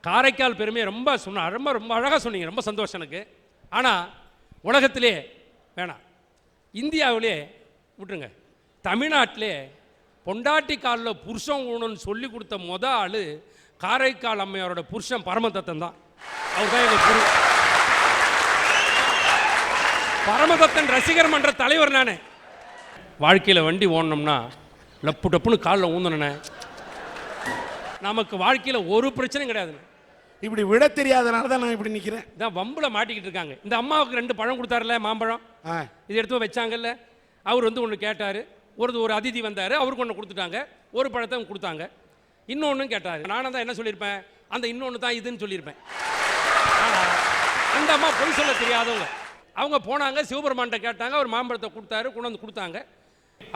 காரைக்கால் பெருமையை ரொம்ப ரொம்ப ரொம்ப அழகாக சொன்னீங்க, ரொம்ப சந்தோஷம் எனக்கு. ஆனால் உலகத்திலே வேணாம், இந்தியாவிலே விட்டுருங்க, தமிழ்நாட்டிலே பொண்டாட்டி காலில் புருஷன் ஊனன்னு சொல்லி கொடுத்த ஆள் காரைக்கால் அம்மையாரோட புருஷன் பரமதத்தன் தான். அவர் தான் எங்கள் குரு. பரமதத்தன் ரசிகர் மன்ற தலைவர் நான். வாழ்க்கையில் வண்டி ஓடணும்னா லப்பு டப்புன்னு காலில் ஊந்தனே, நமக்கு வாழ்க்கையில் ஒரு பிரச்சனையும் கிடையாது. இப்படி விட தெரியாதனால தான் நான் இப்படி நிற்கிறேன். இதான் வம்பில் மாட்டிக்கிட்டு இருக்காங்க. இந்த அம்மாவுக்கு 2 பழம் கொடுத்தாருல, மாம்பழம், இது எடுத்து வச்சாங்கல்ல. அவர் வந்து ஒன்று கேட்டார், ஒரு அதிதி வந்தார், அவருக்கு ஒன்று கொடுத்துட்டாங்க, ஒரு பழத்தை கொடுத்தாங்க. இன்னொன்று கேட்டார், நானும் தான் என்ன சொல்லியிருப்பேன், அந்த இன்னொன்று தான் இதுன்னு சொல்லியிருப்பேன். ஆனால் அந்த அம்மா பொய் சொல்ல தெரியாதவங்க. அவங்க போனாங்க, சிவபெருமான்கிட்ட கேட்டாங்க, அவர் மாம்பழத்தை கொடுத்தாரு, கொண்டு வந்து கொடுத்தாங்க.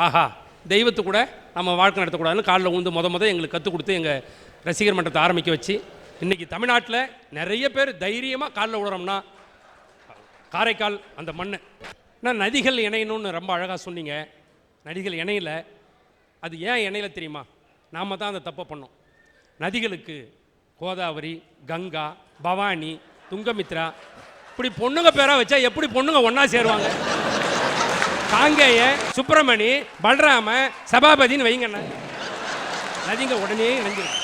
ஆஹா, தெய்வத்து கூட நம்ம வாழ்க்கை நடத்தக்கூடாதுன்னு காலில் ஊந்து எங்களுக்கு கற்றுக் கொடுத்து எங்கள் ரசிகர் மன்றத்தை ஆரம்பிக்க வச்சு இன்றைக்கி தமிழ்நாட்டில் நிறைய பேர் தைரியமாக காலில் விடுறோம்னா காரைக்கால் அந்த மண். நான் நதிகள் இணையணும்னு ரொம்ப அழகாக சொன்னீங்க. நதிகள் இணையில, அது ஏன் இணையில தெரியுமா? நாம் தான் அந்த தப்பை பண்ணோம். நதிகளுக்கு கோதாவரி, கங்கா, பவானி, துங்கமித்ரா இப்படி பொண்ணுங்க பேராக வச்சா எப்படி பொண்ணுங்க ஒன்றா சேருவாங்க? காங்கேய, சுப்பிரமணி, பல்ராம, சபாபதினு வைங்கண்ணா, நதிங்க உடனே இணைஞ்சிடும்.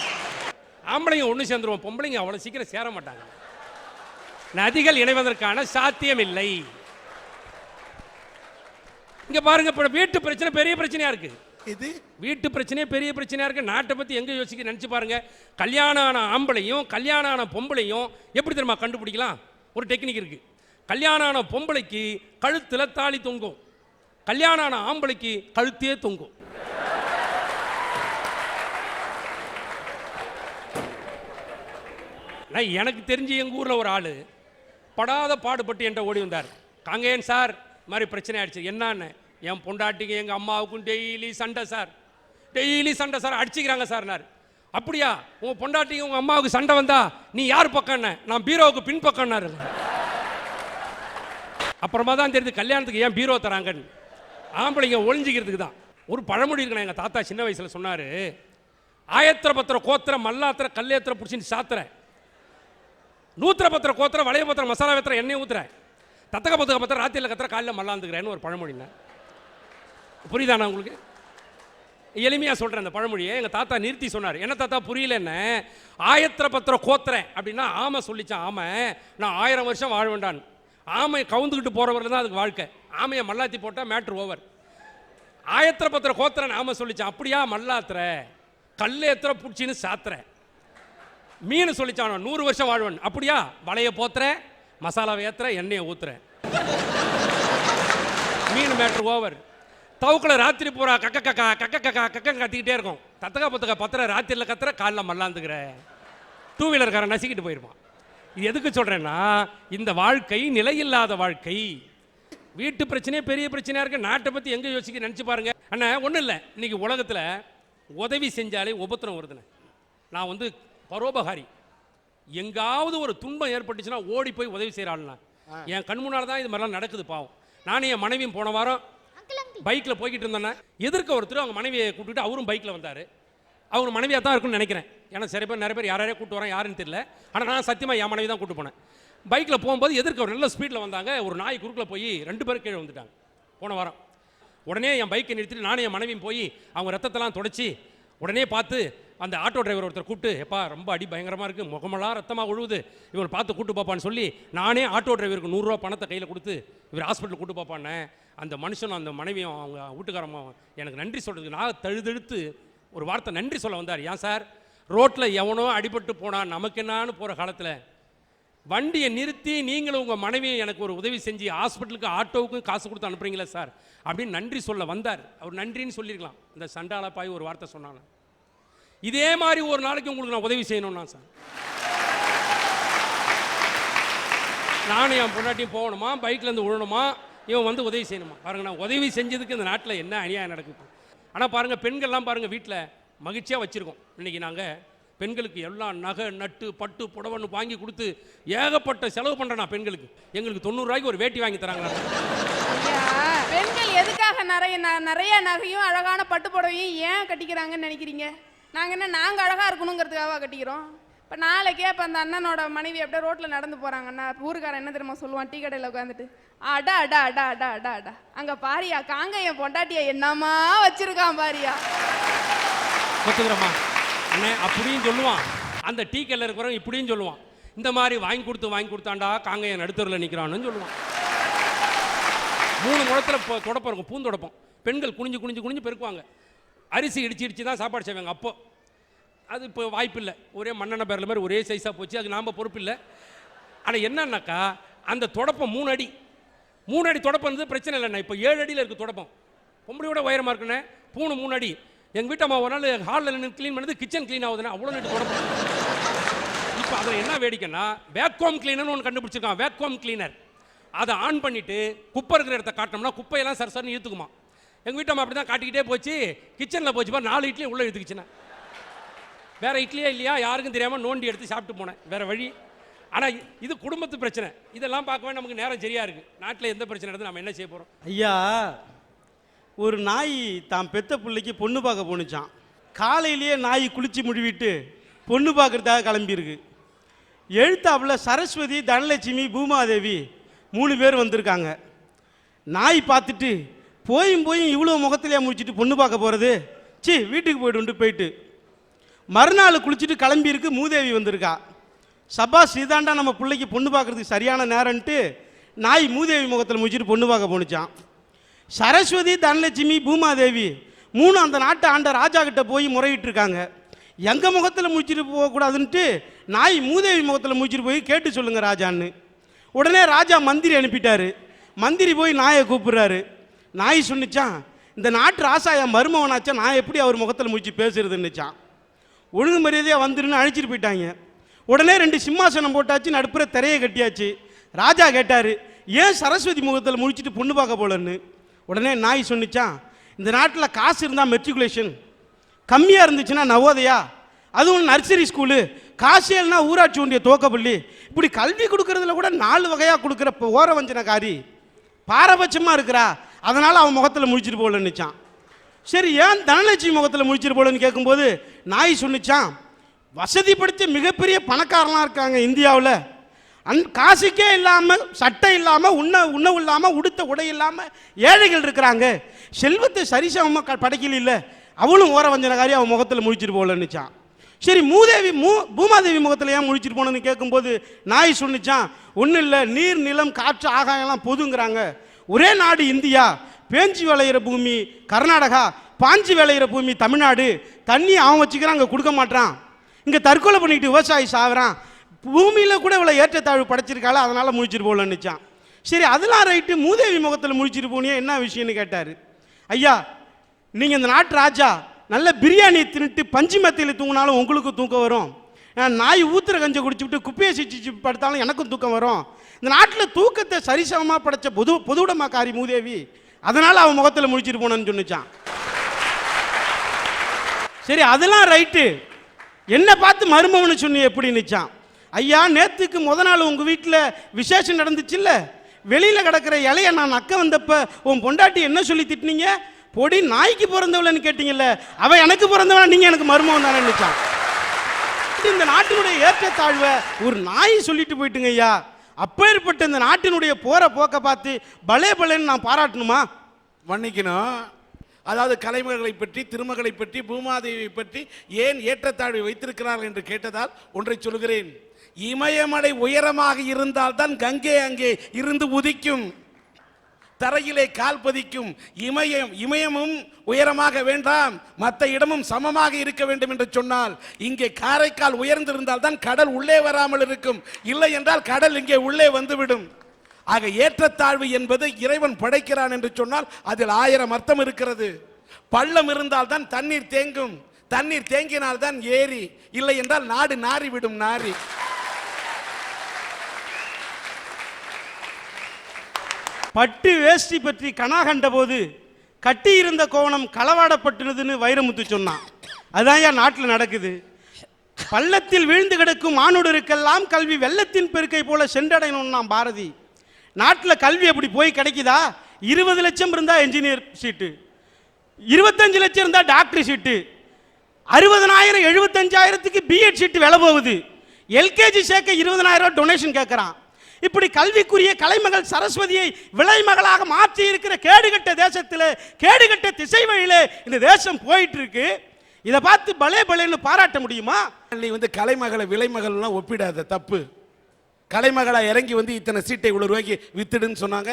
ஆம்பளைங்க ஒன்று சேர்ந்துருவோம், பொம்பளைங்க அவ்வளோ சீக்கிரம் சேர மாட்டாங்க. நதிகள் இணைவதற்கான சாத்தியம் இல்லை. இங்க பாருங்க, இப்போ வீட்டு பிரச்சனை பெரிய பிரச்சனையா இருக்கு. இது வீட்டு பிரச்சனையே பெரிய பிரச்சனையா இருக்கு. நாட்டை பத்தி எங்க யோசிக்க நினைச்சு பாருங்க. கல்யாணம் ஆன ஆம்பளையும் கல்யாணம் ஆன பொம்பளையும் எப்படி தெரியுமா கண்டுபிடிக்கலாம்? ஒரு டெக்னிக் இருக்கு. கல்யாணம் ஆன பொம்பளைக்கு கழுத்துல தாலி தொங்கும், கல்யாணம் ஆன ஆம்பளைக்கு கழுத்தே தொங்கும். எனக்கு தெரிஞ்சு எங்க ஊர்ல ஒரு ஆளு படாத பாடுபட்டு என்கிட்ட ஓடி வந்தார். காங்கேயன் சார், மாதிரி பிரச்சனை ஆயிடுச்சு. என்னன்னு, என் பொண்டாட்டிக்கு எங்க அம்மாவுக்கும் டெய்லி சண்டை சார், டெய்லி சண்டை சார், அடிச்சுக்கிறாங்க சார். அப்படியா, உங்க பொண்டாட்டிக்கு உங்க அம்மாவுக்கு சண்டை வந்தா நீ யார் பக்கம்? நான் பீரோவுக்கு பின் பக்கம்னாரு. அப்புறமா தான் தெரியுது கல்யாணத்துக்கு ஏன் பீரோ தராங்கன்னு. ஆம்பளைங்க ஒளிஞ்சிக்கிறதுக்கு தான். ஒரு பழமொழி இருக்கணும், எங்கள் தாத்தா சின்ன வயசில் சொன்னார், ஆயத்திர பத்திர கோத்திர மல்லாத்திர கல்லேத்திர பிடிச்சின்னு சாத்திர, நூத்திர பத்திர கோத்திர வளைய பத்திர மசாலா வைத்திர எண்ணெய் ஊத்துற, தத்தக பத்தக பத்திர ராத்திரியில் கத்திர காலையில் மல்லாந்துக்கிறேன்னு ஒரு பழமொழிங்க. புரியுதாண்ணா உங்களுக்கு? எளிமையாக சொல்கிறேன் அந்த பழமொழியை. எங்கள் தாத்தா நிறுத்தி சொன்னார். என்ன தாத்தா புரியலன்னு? ஆயத்திர பத்திர கோத்திர அப்படின்னா ஆமை சொல்லிச்சான், ஆமை நான் 1000 வருஷம் வாழ வேண்டான்னு. ஆமை கவுந்துக்கிட்டு போகிறவர்கள் தான் அதுக்கு வாழ்க்கை. ஆமையை மல்லாத்தி போட்டால் மேட்ரு ஓவர். ஆயத்திர பத்திர கோத்திரன் ஆமை சொல்லிச்சான், அப்படியா மல்லாத்திர கல்லேத்திர பிடிச்சின்னு சாத்திர. மீன் சொல்லிச்சான் 100 வருஷம் வாழ்வன், அப்படியா வளைய போத்துற மசாலாவை ஏத்துற எண்ணெயை ஊத்துற. மீன் மேட்ரு ஓவர். தவுக்களை ராத்திரி பூரா கக்க கக்கா கக்க கக்கா கக்க கத்திக்கிட்டே இருக்கும். தத்தகா பத்தக பத்திர ராத்திரியில் கத்துற காலில் மல்லாந்துக்கிற. 2 வீலர்காரன் நசிக்கிட்டு போயிருப்பான். இது எதுக்கு சொல்கிறேன்னா, இந்த வாழ்க்கை நிலையில்லாத வாழ்க்கை. வீட்டு பிரச்சனையே பெரிய பிரச்சனையாக இருக்குது. நாட்டை பற்றி எங்கே யோசிக்க நினச்சி பாருங்க. அண்ணா ஒன்றும் இல்லை, இன்றைக்கி உலகத்தில் உதவி செஞ்சாலே உபத்திரம் வருதுண்ணே. நான் வந்து பரோபகாரி. எங்காவது ஒரு துன்பம் ஏற்பட்டுச்சுன்னா ஓடி போய் உதவி செய்கிறாள்ண்ணா. என் கண் முன்னால் தான் இது மாதிரிலாம் நடக்குது. பாவம். நானும் என் மனைவியும் போன வாரம் பைக்கில் போய்கிட்டு இருந்தேன்னா எதிர்க்க ஒருத்தர் அவங்க மனைவியை கூப்பிட்டு அவரும் பைக்கில் வந்தார். அவங்க மனைவியாக தான் இருக்குன்னு நினைக்கிறேன். ஏன்னா நிறைய பேர் யாரையே கூப்பிட்டு வரேன் யாருன்னு தெரியல. ஆனால் நான் சத்தியமாக என் மனைவி தான் கூப்பிட்டு போனேன். பைக்கில் போகும்போது எதிர்க்க ஒரு நல்ல ஸ்பீடில் வந்தாங்க. ஒரு நாய் குறுக்கில் போய் 2 பேரும் கீழே வந்துட்டாங்க போன வாரம். உடனே என் பைக்கை நிறுத்திட்டு நானும் என் மனைவியும் போய் அவங்க ரத்தத்தெல்லாம் தொடச்சி உடனே பார்த்து அந்த ஆட்டோ டிரைவர் ஒருத்தர் கூப்பிட்டு, எப்பா ரொம்ப அடி பயங்கரமாக இருக்குது, முகமெல்லாம் ரத்தமாக ஒழுகுது, இவர் பார்த்து கூட்டு பாப்பான்னு சொல்லி நானே ஆட்டோ டிரைவருக்கு 100 ரூபா பணத்தை கையில் கொடுத்து இவர் ஹாஸ்பிட்டல் கூட்டு பாப்பான்னு. அந்த மனுஷனும் அந்த மனைவியும் அவங்க வீட்டுக்காரம்மா எனக்கு நன்றி சொல்கிறதுக்கு நான் தழுதெடுத்து ஒரு வார்த்தை நன்றி சொல்ல வந்தார். ஏன் சார், ரோட்டில் எவனோ அடிபட்டு போனான் நமக்கு என்னான்னு போகிற காலத்தில் வண்டியை நிறுத்தி நீங்களும் உங்கள் மனைவியும் எனக்கு ஒரு உதவி செஞ்சு ஹாஸ்பிட்டலுக்கு ஆட்டோவுக்கும் காசு கொடுத்து அனுப்புறீங்களா சார் அப்படின்னு நன்றி சொல்ல வந்தார். அவர் நன்றின்னு சொல்லியிருக்கலாம். இந்த சண்டாளப்பாய் ஒரு வார்த்தை சொன்னாங்க. இதே மாதிரி ஒரு நாளைக்கு உங்களுக்கு நான் உதவி செய்யணும்னா சார், நானும் என் பொண்டாட்டியும் போகணுமா, பைக்லேருந்து விழணுமா, இவன் வந்து உதவி செய்யணுமா? பாருங்கள், நான் உதவி செஞ்சதுக்கு இந்த நாட்டில் என்ன அநியாயம் நடக்குது. ஆனால் பாருங்கள், பெண்கள்லாம் பாருங்கள் வீட்டில் மகிழ்ச்சியாக வச்சுருக்கோம். இன்றைக்கி நாங்கள் பெண்களுக்கு எல்லாம் நகை நட்டு பட்டு புடவைன்னு வாங்கி கொடுத்து ஏகப்பட்ட செலவு பண்ணுறேன் நான் பெண்களுக்கு. எங்களுக்கு 90 ரூபாய்க்கு ஒரு வேட்டி வாங்கி தராங்களா? பெண்கள் எதுக்காக நிறைய நகையும் அழகான பட்டு புடவையும் ஏன் கட்டிக்கிறாங்கன்னு நினைக்கிறீங்க? நாங்கள் அழகாக இருக்கணுங்கிறதுக்காக கட்டிக்கிறோம். இப்போ நாளைக்கே இப்போ அந்த அண்ணனோட மனைவி அப்படியே ரோட்டில் நடந்து போகிறாங்கண்ணா, ஊருக்காரன் என்ன தெரியுமா சொல்லுவான், டீ கடையில் உட்காந்துட்டு, அடா அடா அடா அடா அடா அடா அங்கே பாரியா காங்கையன் பொண்டாட்டியா என்னமா வச்சிருக்கான் பாரியா. ஒத்துக்கிறோமா அண்ணே? அப்படியும் சொல்லுவான். அந்த டீ கடையில் இருக்கிறவங்க இப்படியும் சொல்லுவான், இந்த மாதிரி வாங்கி கொடுத்தாண்டா காங்கையன் நடுத்தரில் நிற்கிறான்னு சொல்லுவான். 3 முழத்தில் தொடப்பம் இருக்கும், பூந்தொடப்பம். பெண்கள் குனிஞ்சு பெருக்குவாங்க. அரிசி இடிச்சு தான் சாப்பாடு செய்வாங்க. அப்போ அது இப்போ வாய்ப்பு இல்லை, ஒரே மண்ணெண்ண பேரில் மாதிரி ஒரே சைஸாக போச்சு, அது நாம் பொறுப்பு இல்லை. ஆனால் என்னன்னாக்கா அந்த தொடப்பம் 3 அடி தொடப்பம் இருந்தது பிரச்சனை இல்லைண்ணா. இப்போ 7 அடியில் இருக்குது தொடப்பம், பொம்பளையோட உயரமாக இருக்குண்ணே. 3 அடி. எங்கள் வீட்டு அம்மா ஒரு நாள் ஹாலில் நின்று க்ளீன் பண்ணது கிச்சன் க்ளீன் ஆகுதுண்ணா, அவ்வளோ நீட்டு தொடப்பம். இப்போ அதில் என்ன வேடிக்கைன்னா வேக்யூம் கிளீனர்னு ஒன்று கண்டுபிடிச்சிருக்கான், வேக்யூம் கிளீனர். அதை ஆன் பண்ணிவிட்டு குப்பை இருக்கிற இடத்த காட்டினோம்னா குப்பையெல்லாம் சரசரன்னு இழுத்துக்குமா. எங்கள் வீட்டம்மா அப்படி தான் காட்டிக்கிட்டே போச்சு, கிச்சனில் போச்சு பாரு 4 இட்லி உள்ளே இழுத்துக்குச்சுண்ணா. வேறு இட்லியே இல்லையா யாருக்கும் தெரியாமல் நோண்டி எடுத்து சாப்பிட்டு போனேன், வேறு வழி. ஆனால் இது குடும்பத்து பிரச்சனை, இதெல்லாம் பார்க்கவே நமக்கு நேரம் சரியாக இருக்குது. நாட்டில் எந்த பிரச்சனை நடந்து நம்ம என்ன செய்ய போகிறோம்? ஐயா, ஒரு நாய் தான் பெத்த பிள்ளைக்கு பொண்ணு பார்க்க போணுச்சான். காலையிலேயே நாய் குளித்து முடிவிட்டு பொண்ணு பார்க்குறதுக்காக கிளம்பியிருக்கு. எழுத்தாப்புல சரஸ்வதி, தனலட்சுமி, பூமாதேவி 3 பேர் வந்திருக்காங்க. நாய் பார்த்துட்டு போயும் இவ்வளோ முகத்திலேயே முடிச்சுட்டு பொண்ணு பார்க்க போகிறது, வீட்டுக்கு போயிட்டு மறுநாள் குளிச்சுட்டு கிளம்பியிருக்கு. மூதேவி வந்திருக்கா. சபாஸ், இதாண்டா நம்ம பிள்ளைக்கு பொண்ணு பார்க்குறதுக்கு சரியான நேரம்ன்ட்டு நாய் மூதேவி முகத்தில் முடிச்சுட்டு பொண்ணு பார்க்க போணுச்சான். சரஸ்வதி, தனலட்சுமி, பூமாதேவி 3 அந்த நாட்டை ஆண்ட ராஜா கிட்ட போய் முறையிட்டு இருக்காங்க. எங்கள் முகத்தில் முடிச்சுட்டு போகக்கூடாதுன்ட்டு நாய் மூதேவி முகத்தில் முடிச்சுட்டு போய் கேட்டு சொல்லுங்க ராஜான்னு. உடனே ராஜா மந்திரி அனுப்பிட்டாரு. மந்திரி போய் நாயை கூப்பிடுறாரு. நாய் சொன்னிச்சான், இந்த நாட்டு ராசா என் மருமவனாச்சா, நான் எப்படி அவர் முகத்தில் முடிச்சு பேசுறதுன்னுச்சான். ஒழுங்கு மரியாதையாக வந்துருன்னு அழைச்சிட்டு போயிட்டாங்க. உடனே 2 சிம்மாசனம் போட்டாச்சு, நடுப்புற திரையை கட்டியாச்சு. ராஜா கேட்டார், ஏன் சரஸ்வதி முகத்தில் முடிச்சுட்டு பொண்ணு பார்க்க போலன்னு. உடனே நாய் சொன்னிச்சான், இந்த நாட்டில் காசு இருந்தால் மெட்ரிகுலேஷன், கம்மியாக இருந்துச்சுன்னா நவோதயா, அதுவும் நர்சரி ஸ்கூலு, காசு இல்லைனா ஊராட்சி ஒன்றிய துவக்கப்பள்ளி, இப்படி கல்வி கொடுக்கறதுல கூட 4 வகையாக கொடுக்குற ஓரவஞ்சனக்காரி பாரபட்சமாக இருக்கிறா, அதனால் அவன் முகத்தில் முடிச்சுட்டு போகலன்னுச்சான். சரி, ஏன் தனலட்சுமி முகத்தில் முடிச்சுட்டு போகலன்னு கேட்கும்போது நாய் சொன்னிச்சான், வசதி படித்த மிகப்பெரிய பணக்காரலாம் இருக்காங்க இந்தியாவில், காசுக்கே இல்லாமல், சட்டை இல்லாமல், உணவு இல்லாமல், உடுத்த உடை இல்லாமல் ஏழைகள் இருக்கிறாங்க, செல்வத்தை சரிசமமாக படைக்கல இல்லை, அவளும் ஓரவஞ்சனக்காரி, அவன் முகத்தில் முடிச்சுட்டு போகலன்னுச்சான். சரி, பூமாதேவி முகத்தில் ஏன் முடிச்சுட்டு போனன்னு கேட்கும்போது நாய் சொன்னிச்சான், ஒன்றும் இல்லை, நீர், நிலம், காற்று, ஆகாயம்லாம் பொதுங்கிறாங்க, ஒரே நாடு இந்தியா, பேஞ்சு விளையிற பூமி கர்நாடகா, பாஞ்சு விளையிற பூமி தமிழ்நாடு, தண்ணி அவன் வச்சுக்கிறான், அங்கே கொடுக்க மாட்டான், இங்கே தற்கொலை பண்ணிக்கிட்டு விவசாயி சாகுறான், பூமியில் கூட இவ்வளோ ஏற்றத்தாழ்வு படைச்சிருக்காள், அதனால் முடிச்சுட்டு போகலன்னுச்சான். சரி, அதெல்லாம் ரைட்டு, மூதேவி முகத்தில் முடிச்சுட்டு போனியே என்ன விஷயம்னு கேட்டார். ஐயா, நீங்கள் இந்த நாட்டு ராஜா, நல்ல பிரியாணி தின்னுட்டு பஞ்சு மெத்தையில் தூங்கினாலும் உங்களுக்கு தூக்கம் வரும், நாய் ஊத்துற கஞ்சை குடிச்சுட்டு குப்பையை சிச்சு படுத்தாலும் எனக்கும் தூக்கம் வரும், இந்த நாட்டில் தூக்கத்தை சரிசமமாக படைச்ச பொதுவுடமாக்காரி மூதேவி, அதனால் அவன் முகத்தில் முடிச்சுட்டு போனேன்னு சொன்னிச்சான். சரி, அதெல்லாம் ரைட்டு, என்ன பார்த்து மருமவனு சொன்னி எப்படி நிச்சான். ஐயா, நேற்றுக்கு நாள் உங்கள் வீட்டில் விசேஷம் நடந்துச்சுல்ல, வெளியில் கிடக்கிற இலைய நான் அக்க வந்தப்ப உன் பொண்டாட்டி என்ன சொல்லி திட்டினீங்க, பொடி நாய்க்கு பிறந்தவளன்னு கேட்டீங்கல்ல, அவன் எனக்கு பிறந்தவன், நீங்கள் எனக்கு மருமவன் தானே நினைச்சான். இந்த நாட்டினுடைய ஏற்றத்தாழ்வை ஒரு நாய் சொல்லிட்டு போயிட்டுங்க ஐயா. அப்பேற்பட்ட இந்த நாட்டினுடைய போற போக்க பார்த்து பலே பலேன்னு நான் பாராட்டணுமா? மன்னிக்கணும். அதாவது கலைமகளை பற்றி, திருமகளை பற்றி, பூமாதேவியை பற்றி ஏன் ஏற்றத்தாழ்வை வைத்திருக்கிறார்கள் என்று கேட்டதால் ஒன்றை சொல்கிறேன். இமயமலை உயரமாக இருந்தால்தான் கங்கை அங்கே இருந்து உதிக்கும், தரையிலே கால் பதிக்கும். இமயமும் உயரமாக வேண்டாம், மற்ற இடமும் சமமாக இருக்க வேண்டும் என்று சொன்னால் இங்கே காரைக்கால் உயர்ந்திருந்தால் தான் கடல் உள்ளே வராமல் இருக்கும், இல்லை என்றால் கடல் இங்கே உள்ளே வந்துவிடும். ஆக ஏற்றத்தாழ்வு என்பது இறைவன் படைக்கிறான் என்று சொன்னால் அதில் 1000 அர்த்தம் இருக்கிறது. பள்ளம் இருந்தால் தான் தண்ணீர் தேங்கும், தண்ணீர் தேங்கினால் தான் ஏரி, இல்லை என்றால் நாடு நாறிவிடும். நாரி பட்டு வேஷ்டி பற்றி கணா கண்ட போது கட்டி இருந்த கோவணம் களவாடப்பட்டுனதுன்னு வைரமுத்து சொன்னான். அதான் என் நாட்டில் நடக்குது. பள்ளத்தில் விழுந்து கிடக்கும் மானுடருக்கெல்லாம் கல்வி வெள்ளத்தின் பெருக்கை போல சென்றடையணும்னா பாரதி. நாட்டில் கல்வி அப்படி போய் கிடைக்குதா? 20 லட்சம் இருந்தா என்ஜினியர் சீட்டு, 25 லட்சம் இருந்தா டாக்டர் சீட்டு, 60,000 75,000க்கு பிஎட் சீட்டு விலை போகுது. எல்கேஜி சேர்க்க 20,000 ரூபாய் டொனேஷன் கேட்கிறான். இப்படி கல்விக்குரிய கலைமகள் சரஸ்வதியை விலைமகளாக மாற்றி இருக்கிற கேடுகட்ட தேசத்தில், கேடுகட்ட திசை வழியில இந்த தேசம் போயிட்டு இருக்கு. இதை பார்த்து பலே பலேன்னு பாராட்ட முடியுமா? நீ கலைமகளை விலைமகள்லாம் ஒப்பிடாத, தப்பு. கலைமகளா இறங்கி இத்தனை சீட்டை இவ்வளவு ரூபாய்க்கு வித்துடுன்னு சொன்னாங்க.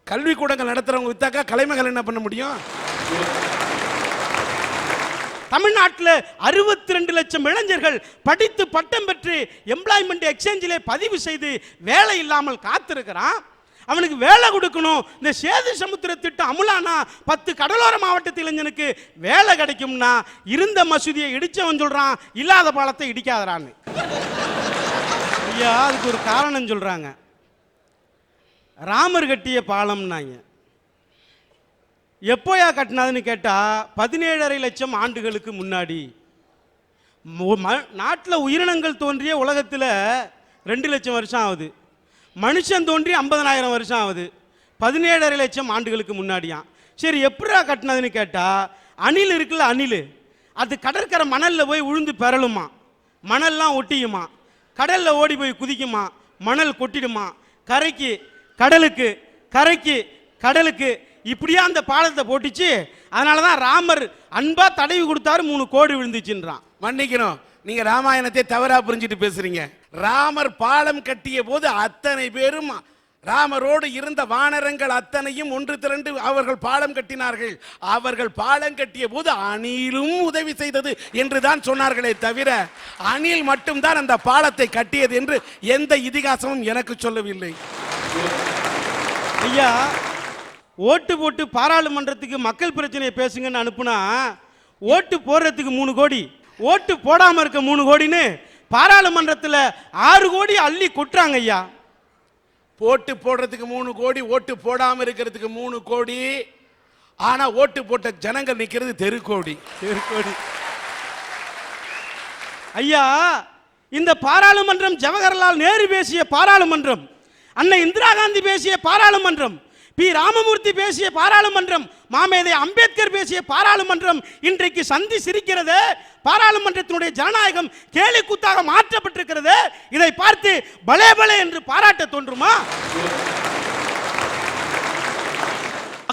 கல்வி கூடங்கள் நடத்துறவங்க வித்தாக்கா கலைமகள் என்ன பண்ண முடியும்? தமிழ்நாட்டில் 62 லட்சம் இளைஞர்கள் படித்து பட்டம் பெற்று எம்ப்ளாய்மெண்ட் எக்ஸ்சேஞ்சிலே பதிவு செய்து வேலை இல்லாமல் காத்திருக்கிறான். அவனுக்கு வேலை கொடுக்கணும். இந்த சேது சமுத்திர திட்டம் அமுலானா 10 கடலோர மாவட்டத்து இளைஞனுக்கு வேலை கிடைக்கும்னா இருந்த மசூதியை இடிச்சவன் சொல்றான் இல்லாத பாலத்தை இடிக்காதறான்னு. ஐயா, அதுக்கு ஒரு காரணம் சொல்றாங்க. ராமர் கட்டிய பாலம்னாங்க. எப்போயா கட்டினாதுன்னு கேட்டால் 17.5 லட்சம் ஆண்டுகளுக்கு முன்னாடி. நாட்டில் உயிரினங்கள் தோன்றிய உலகத்தில் 2 லட்சம் வருஷம் ஆகுது. மனுஷன் தோன்றி 50,000 வருஷம் ஆகுது. 17.5 லட்சம் ஆண்டுகளுக்கு முன்னாடியான். சரி, எப்படா கட்டினதுன்னு கேட்டால், அணில் இருக்குல்ல, அணில் அது கடற்கரை மணலில் போய் உழுந்து பெறலுமா, மணல்லாம் ஒட்டியுமா, கடலில் ஓடி போய் குதிக்குமா, மணல் கொட்டிடுமா, கரைக்கு கடலுக்கு, கரைக்கு கடலுக்கு, இப்படியா அந்த பாலத்தை போட்டுச்சு. அதனால தான் ராமர் அன்பா தடவி கொடுத்தாரு, 3 கோடி விழுந்துச்சுன்றான். மன்னிக்கணும், நீங்க ராமாயணத்தை தவறா புரிஞ்சுட்டு பேசுறீங்க. ராமர் பாலம் கட்டிய போது அத்தனை பேரும், ராமரோடு இருந்த வானரங்கள் அத்தனையும் ஒன்று திரண்டு அவர்கள் பாலம் கட்டினார்கள். அவர்கள் பாலம் கட்டிய போது அணிலும் உதவி செய்தது என்று தான் சொன்னார்களே தவிர, அணில் மட்டும்தான் அந்த பாலத்தை கட்டியது என்று எந்த இதிகாசமும் எனக்கு சொல்லவில்லை. ஐயா, ஓட்டு போட்டு பாராளுமன்றத்துக்கு மக்கள் பிரச்சனையை பேசுங்கன்னு அனுப்புனா, ஓட்டு போடுறதுக்கு 3 கோடி, ஓட்டு போடாம இருக்க 3 கோடின்னு பாராளுமன்றத்தில் 6 கோடி அள்ளி கொட்டுறாங்க. ஐயா, ஓட்டு போடுறதுக்கு 3 கோடி, ஓட்டு போடாம இருக்கிறதுக்கு 3 கோடி. ஆனா ஓட்டு போட்ட ஜனங்கள் நிக்கிறது தெருக்கோடி. ஐயா, இந்த பாராளுமன்றம் ஜவஹர்லால் நேரு பேசிய பாராளுமன்றம், அன்னை இந்திரா காந்தி பேசிய பாராளுமன்றம், பி ராமமூர்த்தி பேசிய பாராளுமன்றம், மாமேதை அம்பேத்கர் பேசிய பாராளுமன்றம் இன்றைக்கு சந்தி சிரிக்கிறது. பாராளுமன்றத்தினுடைய ஜனநாயகம் கேலி கூத்தாக மாற்றப்பட்டிருக்கிறது. இதை பார்த்து பலே பலே என்று பாராட்ட தோன்றுமா?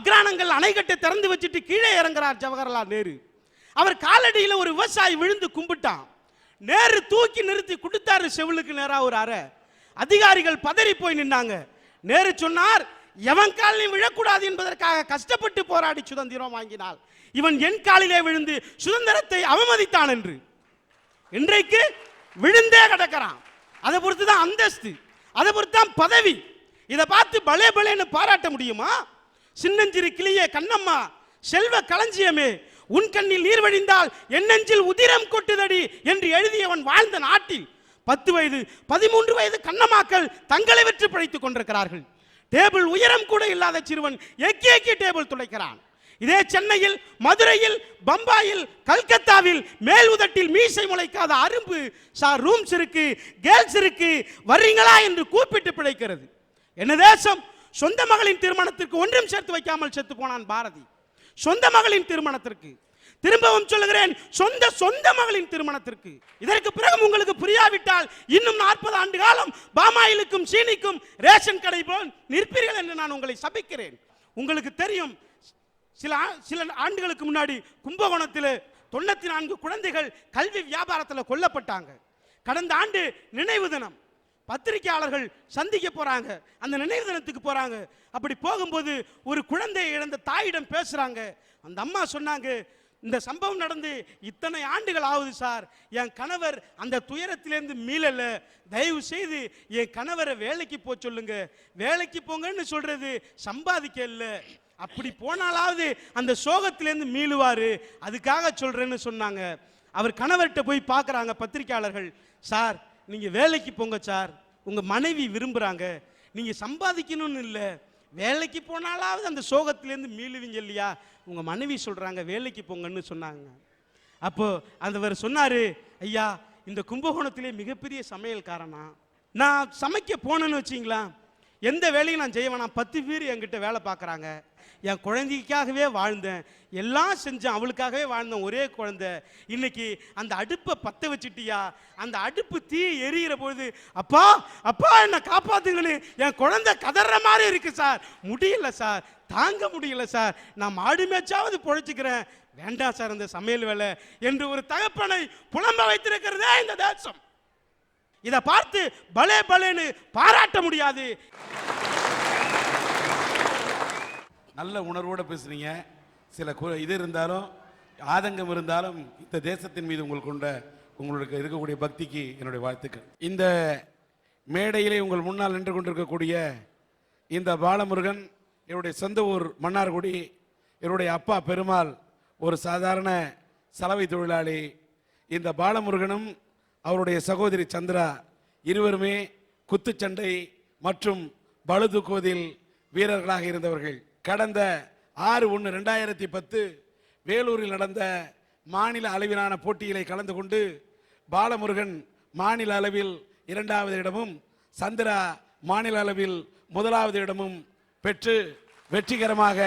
அக்ரானங்கள் அணைக்கட்டை திறந்து வச்சுட்டு கீழே இறங்குறார் ஜவஹர்லால் நேரு. அவர் காலடியில் ஒரு விவசாயி விழுந்து கும்பிட்டான். நேரு தூக்கி நிறுத்தி கொடுத்தாரு செவிலுக்கு நேரா ஒரு அறை. அதிகாரிகள் பதறி போய் நின்னாங்க. நேரு சொன்னார், எவன் காலில் விழக்கூடாது என்பதற்காக கஷ்டப்பட்டு போராடி சுதந்திரம் வாங்கினாள், இவன் என் காலிலே விழுந்து சுதந்திரத்தை அவமதித்தான் என்று. இன்றைக்கு விழுந்தே கிடக்கிறான். அதை பொறுத்து தான் அந்தஸ்து, அதை பொறுத்து தான் பதவி. இதை பார்த்து பலே பலேன்னு பாராட்ட முடியுமா? சின்னஞ்சிறு கிளியே கண்ணம்மா, செல்வ களஞ்சியமே, உன் கண்ணில் நீர் வழிந்தால் என் நெஞ்சில் உதிரம் கொட்டுதடி என்று எழுதியவன் வாழ்ந்த நாட்டில் 10 வயது 13 வயது கண்ணம்மாக்கள் தங்களை வெற்றி படைத்துக் கொண்டிருக்கிறார்கள். டேபிள் உயரம் கூட இல்லாத சிறுவன் எக்கி டேபிள் துளைக்கிறான். இதே சென்னையில், மதுரையில், பம்பாயில், கல்கத்தாவில் மேல் உதட்டில் மீசை முளைக்காத அரும்பு சார் ரூம்ஸ் இருக்கு, கேர்ள்ஸ் இருக்கு, வர்றீங்களா என்று கூப்பிட்டு பிழைக்கிறது. என்ன தேசம்? சொந்த மகளின் திருமணத்திற்கு ஒன்றும் சேர்த்து வைக்காமல் செத்து போனான் பாரதி. சொந்த மகளின் திருமணத்திற்கு, திரும்பவும் சொல்லுகிறேன், சொந்த மகளின் திருமணத்திற்கு. இதற்கு பிறகு உங்களுக்கு புரியாவிட்டால் இன்னும் 40 ஆண்டு காலம் பாமாயிலுக்கும் சீனிக்கும் ரேஷன் கடை போல் நிற்பீர்கள் என்று நான் உங்களை சபிக்கிறேன். உங்களுக்கு தெரியும், சில ஆண்டுகளுக்கு முன்னாடி கும்பகோணத்தில் 94 குழந்தைகள் கல்வி வியாபாரத்தில் கொல்லப்பட்டாங்க. கடந்த ஆண்டு நினைவு தினம், பத்திரிகையாளர்கள் சந்திக்க போறாங்க, அந்த நினைவு தினத்துக்கு போறாங்க. அப்படி போகும்போது ஒரு குழந்தையை இழந்த தாயிடம் பேசுறாங்க. அந்த அம்மா சொன்னாங்க, இந்த சம்பவம் நடந்து இத்தனை ஆண்டுகள் ஆகுது சார், என் கணவர் அந்த துயரத்திலேருந்து மீளல, தயவு செய்து என் கணவரை வேலைக்கு போக சொல்லுங்க. வேலைக்கு போங்கன்னு சொல்றது சம்பாதிக்க இல்லை, அப்படி போனாலாவது அந்த சோகத்திலேருந்து மீளுவாரு, அதுக்காக சொல்றேன்னு சொன்னாங்க. அவர் கணவர்கிட்ட போய் பார்க்குறாங்க பத்திரிகையாளர்கள். சார், நீங்க வேலைக்கு போங்க சார், உங்க மனைவி விரும்புறாங்க, நீங்க சம்பாதிக்கணும்னு இல்லை, வேலைக்கு போனாலாவது அந்த சோகத்திலேருந்து மீளுவீங்க இல்லையா, உங்க மனைவி சொல்றாங்க வேலைக்கு போங்கன்னு சொன்னாங்க. அப்போ அவர் சொன்னாரு, ஐயா, இந்த கும்பகோணத்திலே மிகப்பெரிய சமையல்காரனா, நான் சமைக்க போனேன்னு வச்சிங்களா, எந்த வேலையும் நான் செய்ய வேணாம், 10 பேர் என்கிட்ட வேலை பார்க்குறாங்க. என் குழந்தைக்காகவே வாழ்ந்தேன், எல்லாம் செஞ்சேன், அவளுக்காகவே வாழ்ந்தேன், ஒரே குழந்தை. இன்னைக்கு அந்த அடுப்பை பற்ற வச்சுட்டியா, அந்த அடுப்பு தீ எரியிற பொழுது அப்பா அப்பா என்னை காப்பாத்துங்கன்னு என் குழந்தை கதற மாதிரி இருக்கு சார். முடியல சார், தாங்க முடியல சார், நான் மாடு மேய்ச்சாவது பொழைச்சிக்கிறேன், வேண்டாம் சார் அந்த சமையல் வேலை என்று ஒரு தகப்பனை புலம்ப வைத்திருக்கிறதே இந்த தேசம். இதை பார்த்து பலே பலேன்னு பாராட்ட முடியாது. நல்ல உணர்வோடு பேசுறீங்க. சில இது இருந்தாலும் ஆதங்கம் இருந்தாலும் இந்த தேசத்தின் மீது உங்களுக்கு இருக்கக்கூடிய பக்திக்கு என்னுடைய வாழ்த்துக்கள். இந்த மேடையிலே உங்கள் முன்னால் நின்று கொண்டிருக்கக்கூடிய இந்த பாலமுருகன் என்னுடைய சொந்த ஊர் மன்னார்குடி. என்னுடைய அப்பா பெருமாள் ஒரு சாதாரண சலவை தொழிலாளி. இந்த பாலமுருகனும் அவருடைய சகோதரி சந்திரா இருவருமே குத்துச்சண்டை மற்றும் பளுதூக்குவதில் வீரர்களாக இருந்தவர்கள். கடந்த 6/1/2010 வேலூரில் நடந்த மாநில அளவிலான போட்டியிலே கலந்து கொண்டு பாலமுருகன் மாநில அளவில் 2வது இடமும் சந்திரா மாநில அளவில் 1வது இடமும் பெற்று வெற்றிகரமாக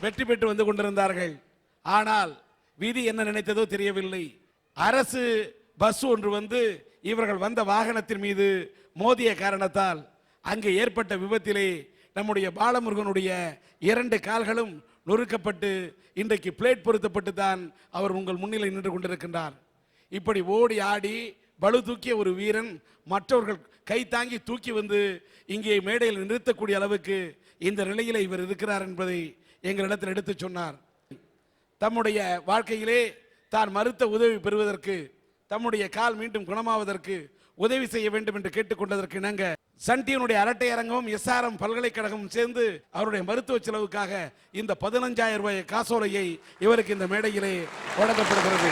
வெற்றி பெற்று வந்து கொண்டிருந்தார்கள். ஆனால் விதி என்ன நினைத்ததோ தெரியவில்லை. அரசு பஸ் ஒன்று வந்து இவர்கள் வந்த வாகனத்தின் மீது மோதிய காரணத்தால் அங்கே ஏற்பட்ட விபத்திலே நம்முடைய பாலமுருகனுடைய 2 கால்களும் நொறுக்கப்பட்டு இன்றைக்கு பிளேட் பொருத்தப்பட்டு தான் அவர் உங்கள் முன்னிலை நின்று கொண்டிருக்கின்றார். இப்படி ஓடி ஆடி பளு தூக்கிய ஒரு வீரன் மற்றவர்கள் கை தாங்கி தூக்கி வந்து இங்கே மேடையில் நிறுத்தக்கூடிய அளவுக்கு இந்த நிலையிலே இவர் இருக்கிறார் என்பதை எங்களிடத்தில் எடுத்து சொன்னார். தம்முடைய வாழ்க்கையிலே தான் மறுத்த உதவி பெறுவதற்கு, தம்முடைய கால் மீண்டும் குணமாவதற்கு உதவி செய்ய வேண்டும் என்று கேட்டுக்கொண்டதற்கு இணங்க சன் டிவியினுடைய அரட்டை அரங்கம் SRM பல்கலைக்கழகம் சேர்ந்து அவருடைய மருத்துவ செலவுக்காக இந்த 15,000 ரூபாய் காசோலையை இவருக்கு இந்த மேடையிலே வழங்கப்படுகிறது.